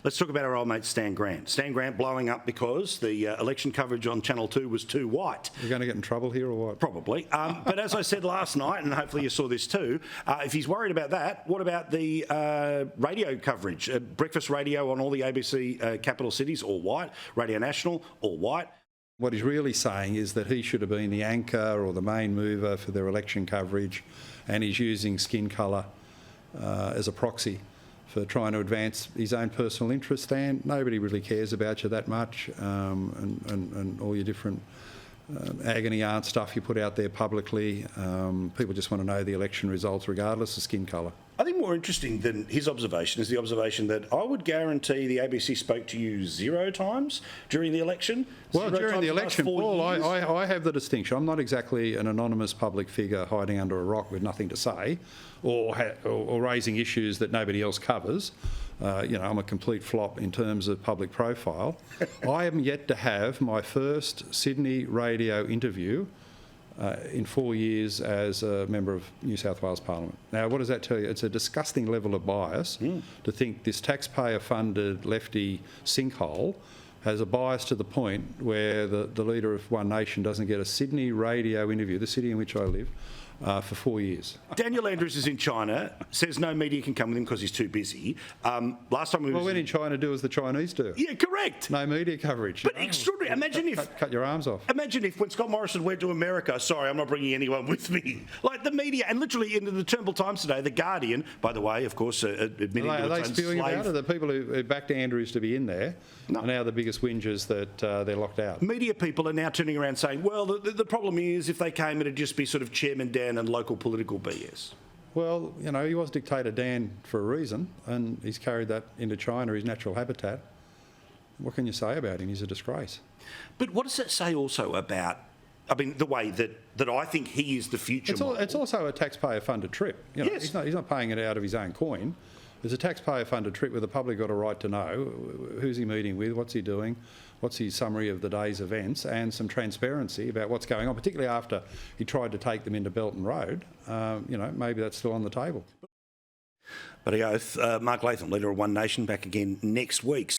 Let's talk about our old mate Stan Grant. Stan Grant blowing up because the election coverage on Channel 2 was too white. You're going to get in trouble here or what? Probably. But as I said last night, and hopefully you saw this too, if he's worried about that, what about the radio coverage? Breakfast radio on all the ABC capital cities, all white. Radio National, all white. What he's really saying is that he should have been the anchor or the main mover for their election coverage, and he's using skin colour as a proxy for trying to advance his own personal interest. And nobody really cares about you that much, and all your different agony aunt stuff you put out there publicly. People just want to know the election results regardless of skin colour. I think more interesting than his observation is the observation that I would guarantee the ABC spoke to you 0 times during the election. Well, during the election, Paul, years. I have the distinction. I'm not exactly an anonymous public figure hiding under a rock with nothing to say or raising issues that nobody else covers. I'm a complete flop in terms of public profile. I am yet to have my first Sydney radio interview in 4 years as a member of New South Wales Parliament. Now, what does that tell you? It's a disgusting level of bias to think this taxpayer-funded lefty sinkhole has a bias to the point where the leader of One Nation doesn't get a Sydney radio interview, the city in which I live, for 4 years. Daniel Andrews is in China, says no media can come with him because he's too busy. Last time when in China do as the Chinese do. Yeah, correct. No media coverage. But extraordinary. Imagine cut your arms off. Imagine if when Scott Morrison went to America, sorry, I'm not bringing anyone with me. Like the media, and literally in the Turnbull Times today, The Guardian, by the way, of course, admitting are they spewing about it? The people who backed Andrews to be in there are now the biggest whingers that they're locked out. Media people are now turning around saying, well, the problem is if they came, it'd just be sort of Chairman Dan and local political BS. Well, he was Dictator Dan for a reason, and he's carried that into China, his natural habitat. What can you say about him? He's a disgrace. But what does that say also about, the way that I think he is the future model? It's also a taxpayer-funded trip. Yes. He's not paying it out of his own coin. It's a taxpayer-funded trip where the public got a right to know who's he meeting with, what's he doing, what's his summary of the day's events, and some transparency about what's going on, particularly after he tried to take them into Belton Road. Maybe that's still on the table. But Mark Latham, leader of One Nation, back again next week.